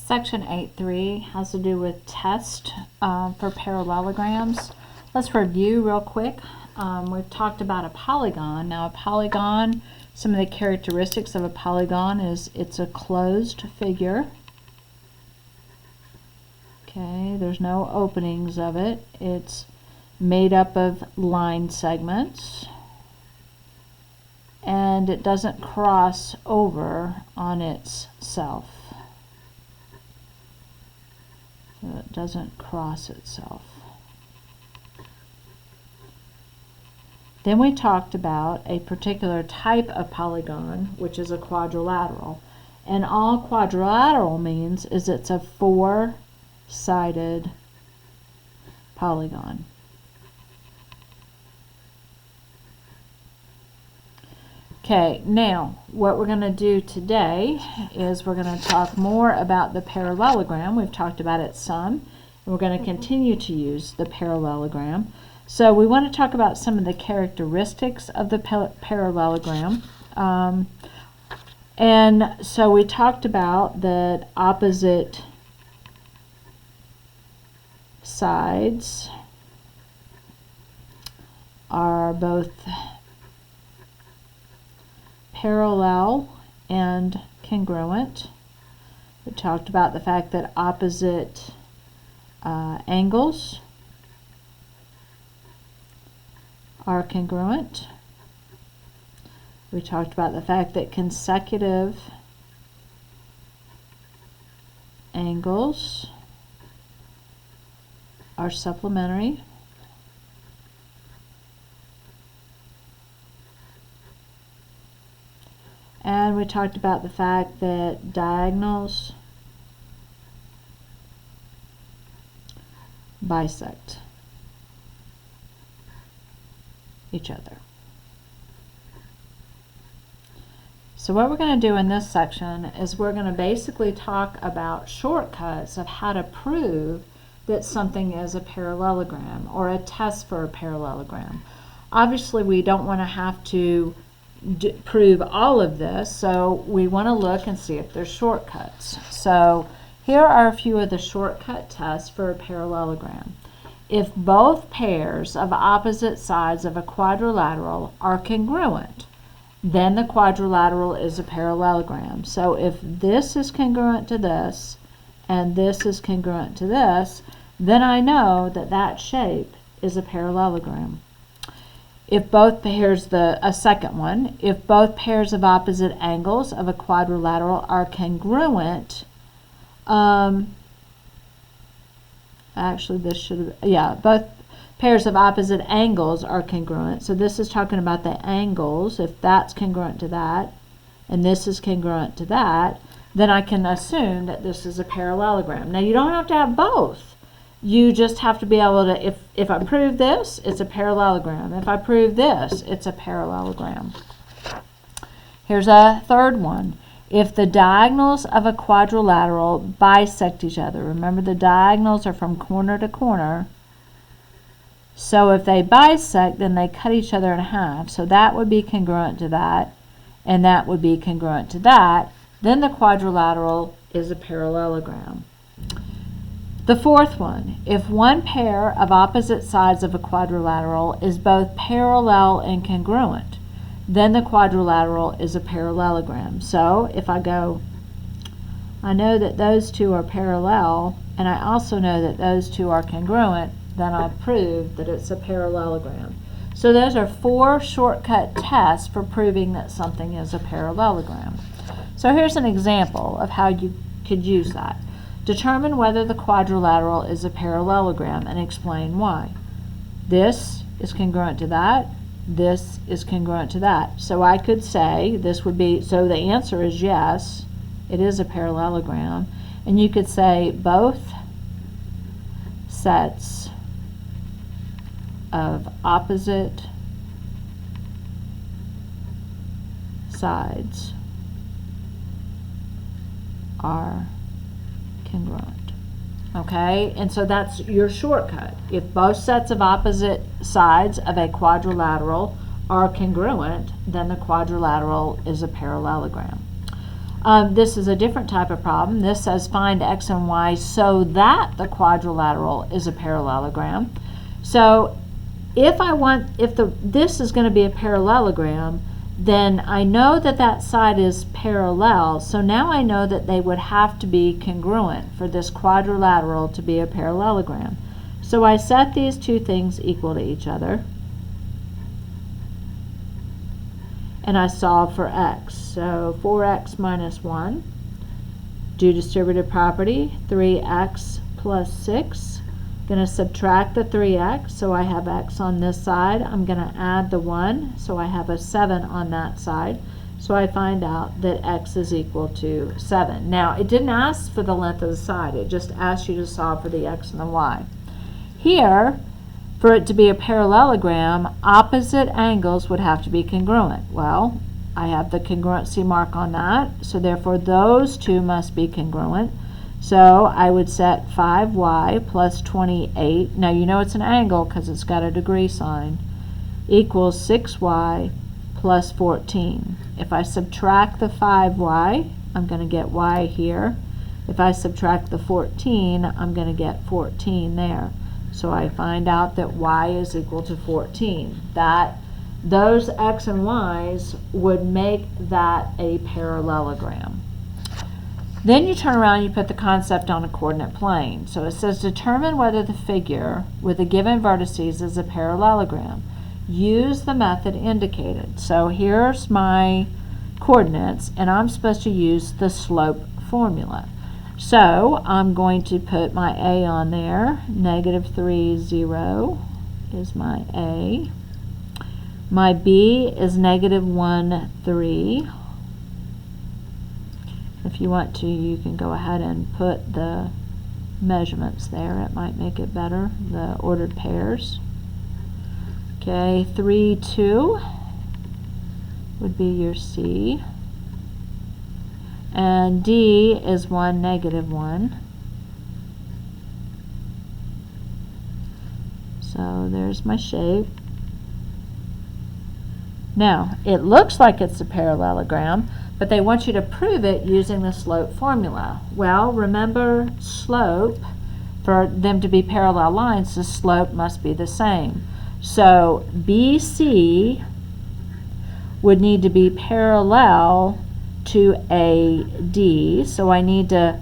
Section 8.3 has to do with test for parallelograms. Let's review real quick. We've talked about a polygon. Now a polygon, some of the characteristics of a polygon is it's a closed figure. Okay, there's no openings of it. It's made up of line segments. And it doesn't cross over on itself. So it doesn't cross itself. Then we talked about a particular type of polygon, which is a quadrilateral. And all quadrilateral means is it's a four-sided polygon. Okay, now what we're going to do today is we're going to talk more about the parallelogram. We've talked about it some, and we're going to continue to use the parallelogram. So we want to talk about some of the characteristics of the parallelogram. And so we talked about that opposite sides are both parallel and congruent. We talked about the fact that opposite angles are congruent. We talked about the fact that consecutive angles are supplementary. And we talked about the fact that diagonals bisect each other. So what we're going to do in this section is we're going to basically talk about shortcuts of how to prove that something is a parallelogram or a test for a parallelogram. Obviously we don't want to have to prove all of this, so we want to look and see if there's shortcuts. So here are a few of the shortcut tests for a parallelogram. If both pairs of opposite sides of a quadrilateral are congruent, then the quadrilateral is a parallelogram. So if this is congruent to this and this is congruent to this, then I know that that shape is a parallelogram. If both pairs, a second one, if both pairs of opposite angles of a quadrilateral are congruent, actually this should have, yeah, both pairs of opposite angles are congruent. So this is talking about the angles. If that's congruent to that, and this is congruent to that, then I can assume that this is a parallelogram. Now you don't have to have both. You just have to be able to, if I prove this, it's a parallelogram. If I prove this, it's a parallelogram. Here's a third one. If the diagonals of a quadrilateral bisect each other, remember the diagonals are from corner to corner, so if they bisect, then they cut each other in half. So that would be congruent to that, and that would be congruent to that. Then the quadrilateral is a parallelogram. The fourth one, if one pair of opposite sides of a quadrilateral is both parallel and congruent, then the quadrilateral is a parallelogram. So if I go, I know that those two are parallel, and I also know that those two are congruent, then I've proved that it's a parallelogram. So those are four shortcut tests for proving that something is a parallelogram. So here's an example of how you could use that. Determine whether the quadrilateral is a parallelogram and explain why. This is congruent to that. This is congruent to that. So I could say this would be, so the answer is yes, it is a parallelogram. And you could say both sets of opposite sides are congruent. Okay, and so that's your shortcut. If both sets of opposite sides of a quadrilateral are congruent, then the quadrilateral is a parallelogram. This is a different type of problem. This says find x and y so that the quadrilateral is a parallelogram. So if this is going to be a parallelogram, then I know that that side is parallel. So now I know that they would have to be congruent for this quadrilateral to be a parallelogram. So I set these two things equal to each other, and I solve for x. So 4x minus 1, do distributive property, 3x plus 6. Going to subtract the 3x, so I have x on this side. I'm going to add the 1, so I have a 7 on that side. So I find out that x is equal to 7. Now, it didn't ask for the length of the side. It just asked you to solve for the x and the y. Here, for it to be a parallelogram, opposite angles would have to be congruent. Well, I have the congruency mark on that, so therefore those two must be congruent. So I would set 5y plus 28, now you know it's an angle because it's got a degree sign, equals 6y plus 14. If I subtract the 5y, I'm going to get y here. If I subtract the 14, I'm going to get 14 there. So I find out that y is equal to 14. Those x and y's would make that a parallelogram. Then you turn around and you put the concept on a coordinate plane. So it says determine whether the figure with the given vertices is a parallelogram. Use the method indicated. So here's my coordinates, and I'm supposed to use the slope formula. So I'm going to put my a on there. -3, 0 is my a. My b is -1, 3. If you want to, you can go ahead and put the measurements there. It might make it better, the ordered pairs. Okay, 3, 2 would be your C. And D is 1, -1. So there's my shape. Now, it looks like it's a parallelogram, but they want you to prove it using the slope formula. Well, remember slope, for them to be parallel lines, the slope must be the same. So BC would need to be parallel to AD. So I need to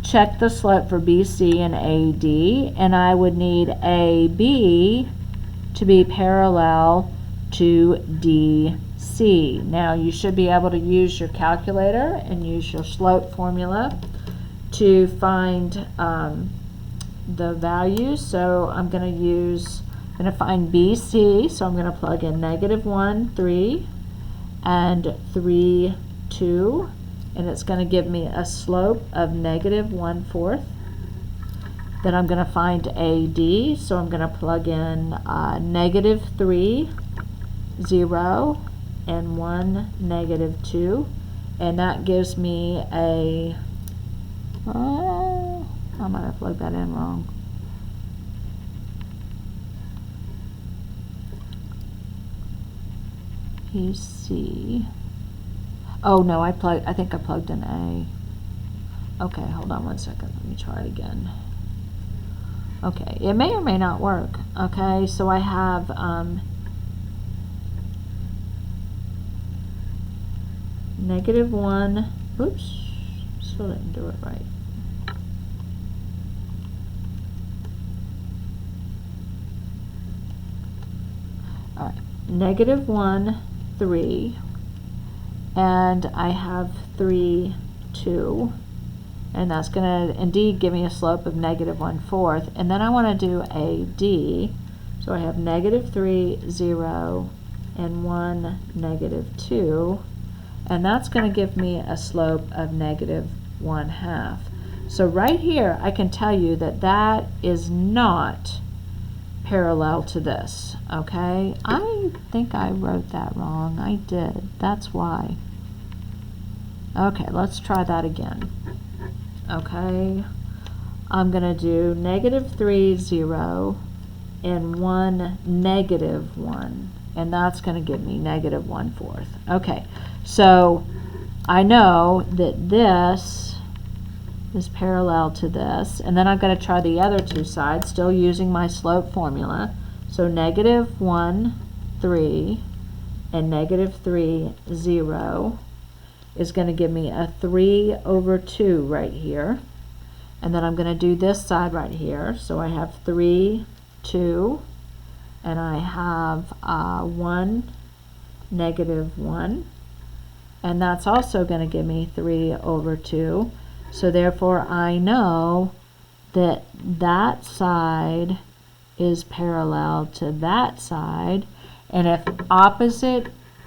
check the slope for BC and AD, and I would need AB to be parallel to DC. Now you should be able to use your calculator and use your slope formula to find the values. So I'm going to find BC, so I'm going to plug in -1, 3 and 3, 2, and it's going to give me a slope of -1/4. Then I'm going to find AD, so I'm going to plug in -3, 0, and 1, -2, and that gives me a, I might have plugged that in wrong. PC. Oh no, I think I plugged in A. Okay, hold on one second. Let me try it again. Okay, it may or may not work. Okay, so I have -1. Oops, still didn't do it right. All right, -1, 3, and I have 3, 2, and that's going to indeed give me a slope of -1/4. And then I want to do AD, so I have -3, 0, and 1, -2, and that's going to give me a slope of -1/2. So right here I can tell you that that is not parallel to this. Okay, I think I wrote that wrong. I did. That's why. Okay, let's try that again. Okay, I'm going to do -3, 0, and 1, -1, and that's going to give me -1/4. Okay, so I know that this is parallel to this, and then I've got to try the other two sides, still using my slope formula. So negative 1, 3, and negative 3, 0 is going to give me a 3 over 2 right here. And then I'm going to do this side right here. So I have 3, 2, and I have 1, negative 1. And that's also going to give me 3 over 2. So therefore I know that that side is parallel to that side. And if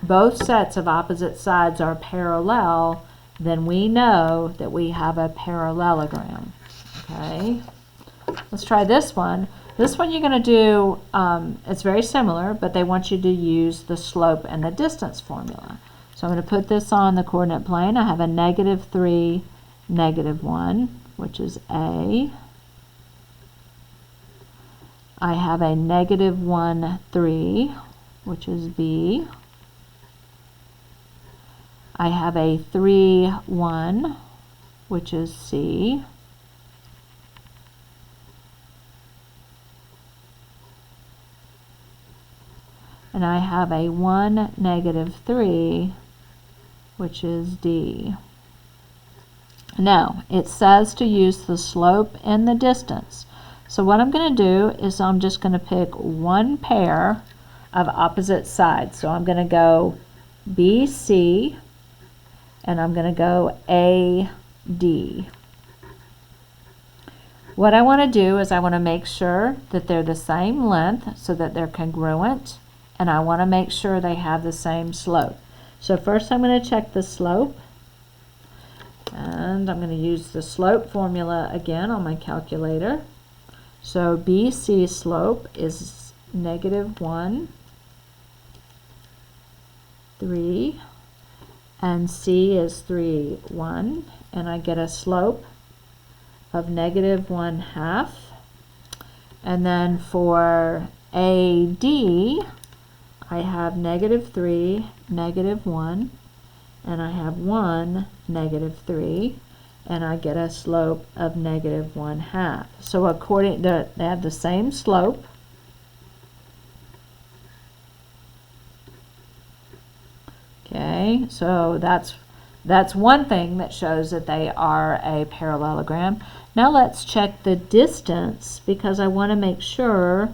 both sets of opposite sides are parallel, then we know that we have a parallelogram. Okay, let's try this one. This one you're going to do, it's very similar, but they want you to use the slope and the distance formula. So I'm going to put this on the coordinate plane. I have a negative 3, negative 1, which is A. I have a negative 1, 3, which is B. I have a 3, 1, which is C. And I have a 1, negative 3, which is D. Now, it says to use the slope and the distance. So what I'm going to do is I'm just going to pick one pair of opposite sides. So I'm going to go BC, and I'm going to go AD. What I want to do is I want to make sure that they're the same length so that they're congruent, and I want to make sure they have the same slope. So first I'm going to check the slope, and I'm going to use the slope formula again on my calculator. So BC slope is negative 1, 3, and C is 3, 1, and I get a slope of negative 1/2. And then for AD, I have negative 3, negative 1, and I have 1, negative 3, and I get a slope of negative 1/2. So according to, they have the same slope. Okay, so that's one thing that shows that they are a parallelogram. Now let's check the distance, because I want to make sure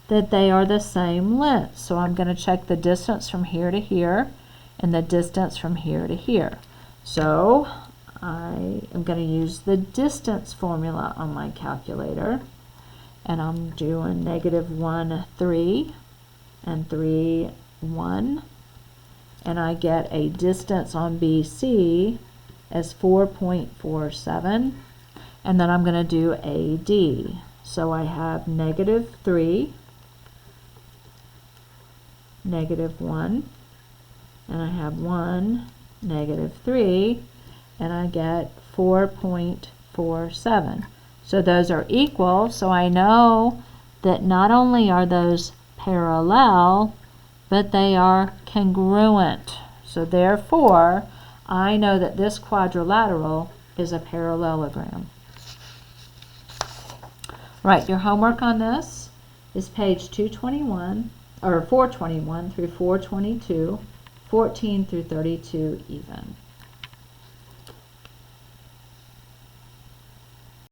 that they are the same length. So I'm going to check the distance from here to here and the distance from here to here. So I am going to use the distance formula on my calculator, and I'm doing negative 1, 3, and 3, 1, and I get a distance on BC as 4.47, and then I'm going to do AD. So I have negative 3, negative 1, and I have 1, negative 3, and I get 4.47. So those are equal, so I know that not only are those parallel, but they are congruent. So therefore, I know that this quadrilateral is a parallelogram. Right, your homework on this is page 221, or 421 through 422, 14 through 32 even.